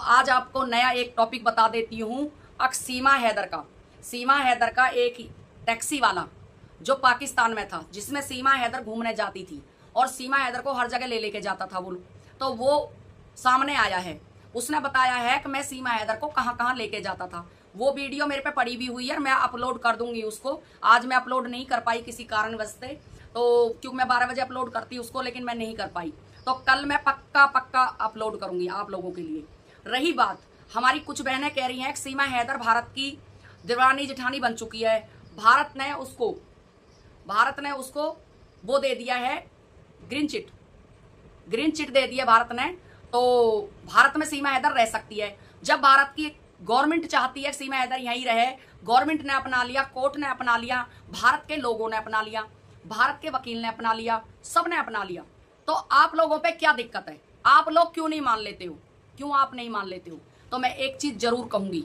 आज आपको नया एक टॉपिक बता देती हूँ। सीमा हैदर का एक टैक्सी वाला जो पाकिस्तान में था, जिसमें सीमा हैदर घूमने जाती थी और सीमा हैदर को हर जगह ले लेके जाता था वो सामने आया है। उसने बताया है कि मैं सीमा हैदर को कहाँ कहाँ लेके जाता था। वो वीडियो मेरे पे पड़ी भी हुई है, मैं अपलोड कर दूंगी उसको। आज मैं अपलोड नहीं कर पाई किसी कारणवश से, तो क्योंकि मैं 12 बजे अपलोड करती उसको, लेकिन मैं नहीं कर पाई। तो कल मैं पक्का अपलोड करूंगी आप लोगों के लिए। रही बात, हमारी कुछ बहनें कह रही हैं कि सीमा हैदर भारत की देवरानी जेठानी बन चुकी है। भारत ने उसको वो दे दिया है, ग्रीन चिट दे दिया भारत ने। तो भारत में सीमा हैदर रह सकती है। जब भारत की गवर्नमेंट चाहती है सीमा हैदर यहीं रहे, गवर्नमेंट ने अपना लिया, कोर्ट ने अपना लिया, भारत के लोगों ने अपना लिया, भारत के वकील ने अपना लिया, सब ने अपना लिया। तो आप लोगों पे क्या दिक्कत है? आप लोग क्यों नहीं मान लेते हो? क्यों आप नहीं मान लेते हो? तो मैं एक चीज जरूर कहूंगी,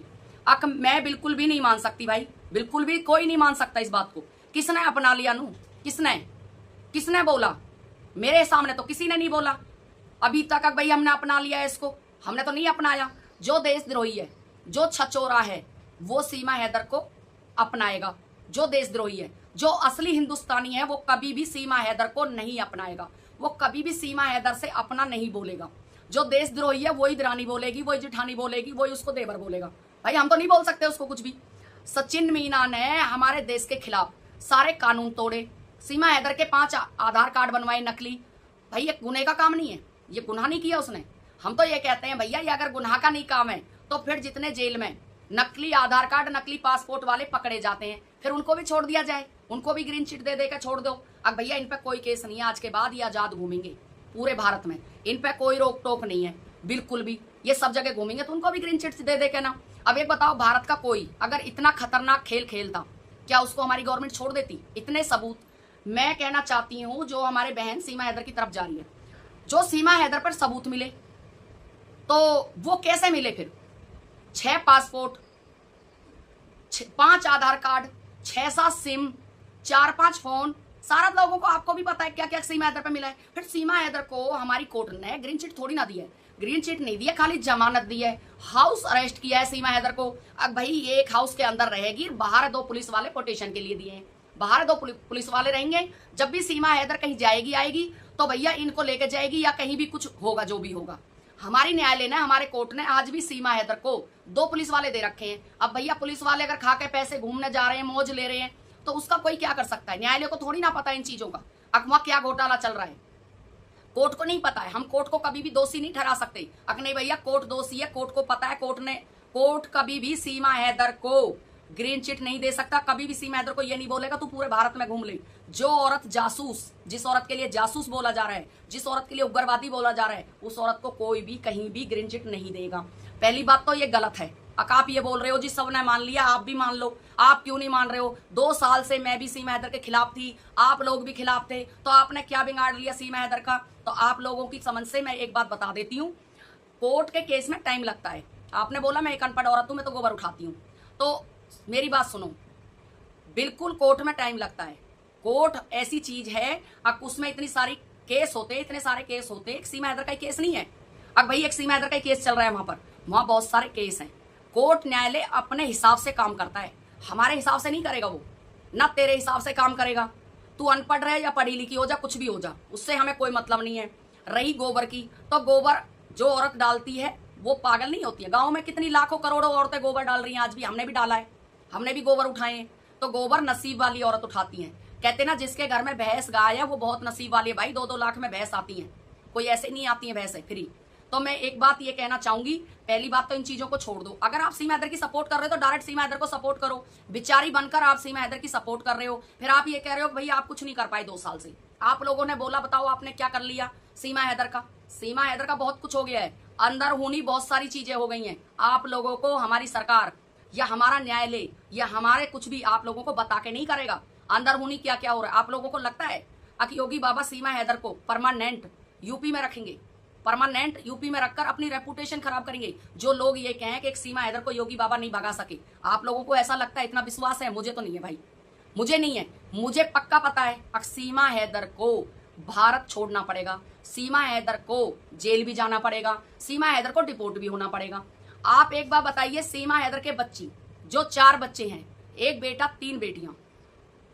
मैं बिल्कुल भी नहीं मान सकती भाई, बिल्कुल भी कोई नहीं मान सकता इस बात को। किसने अपना लिया नू? किसने बोला? मेरे सामने तो किसी ने नहीं बोला अभी तक भाई हमने अपना लिया है इसको। हमने तो नहीं अपनाया। जो देशद्रोही है, जो छचोरा है, वो सीमा हैदर को अपनाएगा। जो देशद्रोही है, जो असली हिंदुस्तानी है, वो कभी भी सीमा हैदर को नहीं अपनाएगा। वो कभी भी सीमा हैदर से अपना नहीं बोलेगा। जो देशद्रोही है वही दरानी बोलेगी, वही जेठानी बोलेगी, वही उसको देवर बोलेगा। भाई हम तो नहीं बोल सकते उसको कुछ भी। सचिन मीना ने हमारे देश के खिलाफ सारे कानून तोड़े, सीमा हैदर के 5 आधार कार्ड बनवाए नकली। भाई ये गुनाह का काम नहीं है, ये गुनाह नहीं किया उसने। हम तो ये कहते हैं भैया, ये अगर गुनाह का नहीं काम है तो फिर जितने जेल में नकली आधार कार्ड, नकली पासपोर्ट वाले पकड़े जाते हैं, फिर उनको भी छोड़ दिया जाए, उनको भी ग्रीन चिट दे देकर छोड़ दो। अब भैया इन पे कोई केस नहीं है, आज के बाद ये आजाद घूमेंगे पूरे भारत में, इन पे कोई रोक टोक नहीं है बिल्कुल भी। ये सब जगह घूमेंगे तो उनको भी ग्रीन चिट दे के ना। अब एक बताओ, भारत का कोई अगर इतना खतरनाक खेल खेलता, क्या उसको हमारी गवर्नमेंट छोड़ देती? इतने सबूत मैं कहना चाहती हूँ, जो हमारे बहन सीमा हैदर की तरफ जा रही है, जो सीमा हैदर पर सबूत मिले तो वो कैसे मिले? फिर 6 पासपोर्ट, 5 आधार कार्ड, 6-7 सिम, 4-5 फोन, सारा लोगों को, आपको भी पता है क्या क्या सीमा हैदर पे मिला है। फिर सीमा हैदर को हमारी कोर्ट ने ग्रीन चिट थोड़ी ना दी है, ग्रीन चिट नहीं दी है, खाली जमानत दी है, हाउस अरेस्ट किया है सीमा हैदर को। अब भाई एक हाउस के अंदर रहेगी, बाहर 2 पुलिस वाले प्रोटेक्शन के लिए दिए हैं, बाहर 2 पुलिस वाले रहेंगे। जब भी सीमा हैदर कहीं जाएगी आएगी तो भैया इनको लेके जाएगी, या कहीं भी कुछ होगा जो भी होगा। हमारी न्यायालय ने, हमारे कोर्ट ने आज भी सीमा हैदर को 2 पुलिस वाले दे रखे हैं। अब भैया पुलिस वाले अगर खा के पैसे घूमने जा रहे हैं, मौज ले रहे हैं, तो उसका कोई क्या कर सकता है? न्यायालय को थोड़ी ना पता है इन चीजों का, अकवा क्या घोटाला चल रहा है, कोर्ट को नहीं पता है। हम कोर्ट को कभी भी दोषी नहीं ठहरा सकते। नहीं भैया कोर्ट दोषी है, कोर्ट को पता है, कोर्ट कभी भी सीमा हैदर को ग्रीन चिट नहीं दे सकता। कभी भी सीमा हैदर को ये नहीं बोलेगा तू पूरे भारत में घूम ले। जो औरत जासूस, जिस औरत के लिए जासूस बोला जा रहा है, जिस औरत के लिए उग्रवादी बोला जा रहा है, उस औरत को कोई भी कहीं भी ग्रीन चिट नहीं देगा। पहली बात तो ये गलत है। आप ये बोल रहे हो जी सबने मान लिया, आप भी मान लो। आप क्यों नहीं मान रहे हो? 2 साल से मैं भी सीमा हैदर के खिलाफ थी, आप लोग भी खिलाफ थे, तो आपने क्या बिगाड़ लिया सीमा हैदर का? तो आप लोगों की समझ से मैं एक बात बता देती हूँ, कोर्ट के केस में टाइम लगता है। आपने बोला मैं एक अनपढ़ औरत हूं, मैं तो गोबर उठाती हूँ, तो मेरी बात सुनो, बिल्कुल कोर्ट में टाइम लगता है। कोर्ट ऐसी चीज है, अब उसमें इतने सारे केस होते, एक सीमा हैदर का केस नहीं है। अब भाई एक सीमा हैदर का केस चल रहा है, वहां बहुत सारे केस हैं। कोर्ट न्यायालय अपने हिसाब से काम करता है, हमारे हिसाब से नहीं करेगा वो, ना तेरे हिसाब से काम करेगा। तू अनपढ़ रहे या पढ़ी लिखी हो जा, कुछ भी हो जा, उससे हमें कोई मतलब नहीं है। रही गोबर की, तो गोबर जो औरत डालती है वो पागल नहीं होती है। गांव में कितनी लाखों करोड़ों औरतें गोबर डाल रही हैं, आज भी हमने भी डाला है, हमने भी गोबर उठाए हैं। तो गोबर नसीब वाली औरत उठाती हैं। कहते ना जिसके घर में भैंस गाय है वो बहुत नसीब वाली है। भाई 2-2 लाख में भैंस आती है, कोई ऐसे नहीं आती है भैंस है फ्री। तो मैं एक बात ये कहना चाहूंगी, पहली बात तो इन चीजों को छोड़ दो। अगर आप सीमा हैदर की सपोर्ट कर रहे हो तो डायरेक्ट सीमा हैदर को सपोर्ट करो, बिचारी बनकर आप सीमा हैदर की सपोर्ट कर रहे हो। फिर आप ये कह रहे हो भाई आप कुछ नहीं कर पाए 2 साल से। आप लोगों ने बोला, बताओ आपने क्या कर लिया सीमा हैदर का? सीमा हैदर का बहुत कुछ हो गया है, अंदरूनी बहुत सारी चीजें हो गई हैं। आप लोगों को हमारी सरकार या हमारा न्यायालय या हमारे कुछ भी आप लोगों को बता के नहीं करेगा अंदरूनी क्या क्या हो रहा है। आप लोगों को लगता है कि योगी बाबा सीमा हैदर को परमानेंट यूपी में रखेंगे, परमानेंट यूपी में रखकर अपनी रेपुटेशन खराब करेंगे? जो लोग ये कहें कि एक सीमा हैदर को योगी बाबा नहीं भगा सके, आप लोगों को ऐसा लगता है? इतना विश्वास है? मुझे तो नहीं है भाई, मुझे नहीं है। मुझे पक्का पता है सीमा हैदर को भारत छोड़ना पड़ेगा, सीमा हैदर को जेल भी जाना पड़ेगा, सीमा हैदर को डिपोर्ट भी होना पड़ेगा। आप एक बार बताइए, सीमा हैदर के बच्ची जो 4 बच्चे हैं, 1 बेटा 3 बेटियां,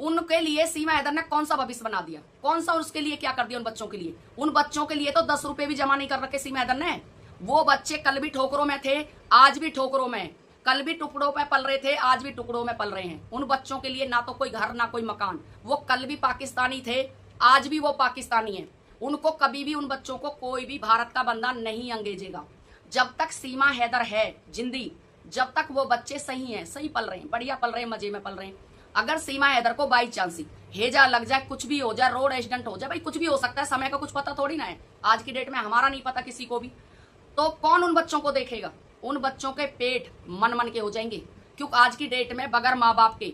उनके लिए सीमा हैदर ने कौन सा भविष्य बना दिया, कौन सा उसके लिए क्या कर दिया उन बच्चों के लिए? उन बच्चों के लिए तो 10 रुपए भी जमा नहीं कर रखे सीमा हैदर ने। वो बच्चे कल भी ठोकरों में थे, आज भी ठोकरों में, कल भी टुकड़ों में पल रहे थे, आज भी टुकड़ों में पल रहे हैं। उन बच्चों के लिए ना तो कोई घर ना कोई मकान। वो कल भी पाकिस्तानी थे, आज भी वो पाकिस्तानी है। उनको कभी भी, उन बच्चों को कोई भी भारत का बंदा नहीं अंगेजेगा। जब तक सीमा हैदर है जिंदी, जब तक वो बच्चे सही हैं, सही पल रहे हैं, बढ़िया पल रहे हैं, मजे में पल रहे हैं। अगर सीमा हैदर को बाई चांस हेजा लग जाए, कुछ भी हो जाए, रोड एक्सीडेंट हो जाए, भाई कुछ भी हो सकता है, समय का कुछ पता थोड़ी ना है। आज की डेट में हमारा नहीं पता किसी को भी, तो कौन उन बच्चों को देखेगा? उन बच्चों के पेट मन मन के हो जाएंगे, क्योंकि आज की डेट में बगैर माँ बाप के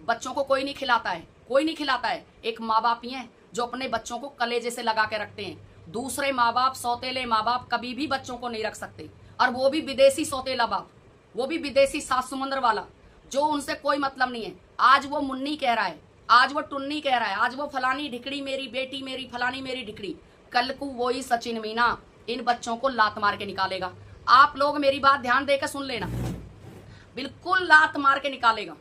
बच्चों को कोई नहीं खिलाता है, कोई नहीं खिलाता है। एक माँ बाप ही है जो अपने बच्चों को कलेजे से लगा के रखते हैं। दूसरे माँ बाप, सौतेले माँ बाप कभी भी बच्चों को नहीं रख सकते, और वो भी विदेशी सौतेला बाप, वो भी विदेशी 7 समुद्र वाला, जो उनसे कोई मतलब नहीं है। आज वो मुन्नी कह रहा है, आज वो टुन्नी कह रहा है, आज वो फलानी ढिकड़ी मेरी बेटी, मेरी फलानी मेरी ढिकड़ी, कल को वही सचिन मीना इन बच्चों को लात मार के निकालेगा। आप लोग मेरी बात ध्यान देकर सुन लेना, बिल्कुल लात मार के निकालेगा,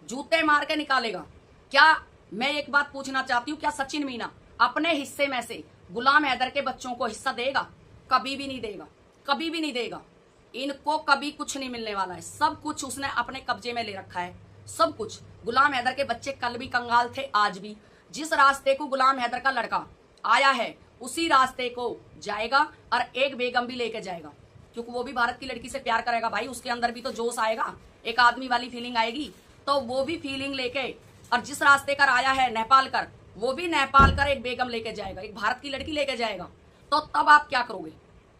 जूते मार के निकालेगा। क्या मैं एक बात पूछना चाहती हूँ, क्या सचिन मीना अपने हिस्से में से गुलाम हैदर के बच्चों को हिस्सा देगा? कभी भी नहीं देगा, कभी भी नहीं देगा। इनको कभी कुछ नहीं मिलने वाला है, सब कुछ उसने अपने कब्जे में ले रखा है, सब कुछ। गुलाम हैदर के बच्चे कल भी कंगाल थे, आज भी। जिस रास्ते को गुलाम हैदर का लड़का आया है, उसी रास्ते को जाएगा, और एक बेगम भी लेके जाएगा, क्योंकि वो भी भारत की लड़की से प्यार करेगा भाई। उसके अंदर भी तो जोश आएगा, एक आदमी वाली फीलिंग आएगी, तो वो भी फीलिंग लेके, और जिस रास्ते कर आया है नेपाल कर, वो भी नेपाल कर एक बेगम लेके जाएगा, एक भारत की लड़की लेके जाएगा। तो तब आप क्या करोगे?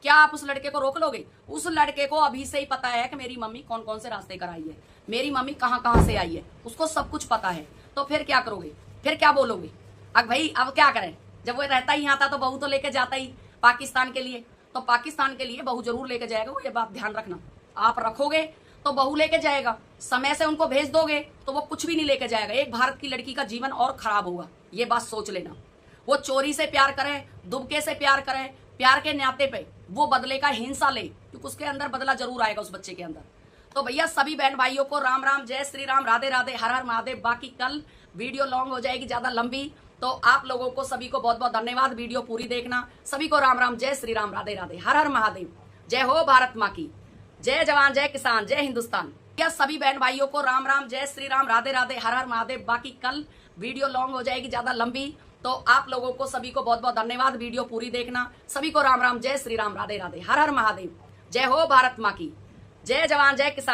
क्या आप उस लड़के को रोक लोगे? उस लड़के को अभी से ही पता है कि मेरी मम्मी कौन कौन से रास्ते कर आई है, मेरी मम्मी कहाँ कहाँ से आई है, उसको सब कुछ पता है। तो फिर क्या करोगे? फिर क्या बोलोगे? अब भाई अब क्या करें, जब वो रहता ही यहाँ था तो बहू तो लेके जाता ही पाकिस्तान के लिए, तो पाकिस्तान के लिए बहू जरूर लेके जाएगा। वो ये बात ध्यान रखना, आप रखोगे तो बहू लेके जाएगा, समय से उनको भेज दोगे तो वो कुछ भी नहीं लेके जाएगा। एक भारत की लड़की का जीवन और खराब होगा, ये बात सोच लेना। वो चोरी से प्यार करे, दुबके से प्यार करे, प्यार के नाते पे वो बदले का हिंसा ले, क्योंकि उसके अंदर बदला जरूर आएगा उस बच्चे के अंदर। तो भैया सभी बहन भाइयों को राम राम, जय श्री राम, राधे राधे, हर हर महादेव। बाकी कल वीडियो लॉन्ग हो जाएगी, ज्यादा लंबी, तो आप लोगों को सभी को बहुत बहुत धन्यवाद, वीडियो पूरी देखना। सभी को राम राम, जय श्री राम, राधे राधे, हर हर महादेव। जय हो भारत माँ की, जय जवान, जय किसान, जय हिंदुस्तान। क्या सभी बहन भाइयों को राम राम, जय श्री राम, राधे राधे, हर हर महादेव। बाकी कल वीडियो लॉन्ग हो जाएगी, ज्यादा लंबी, तो आप लोगों को सभी को बहुत बहुत धन्यवाद, वीडियो पूरी देखना। सभी को राम राम, जय श्री राम, राधे राधे, हर हर महादेव। जय हो भारत माँ की, जय जवान, जय किसान।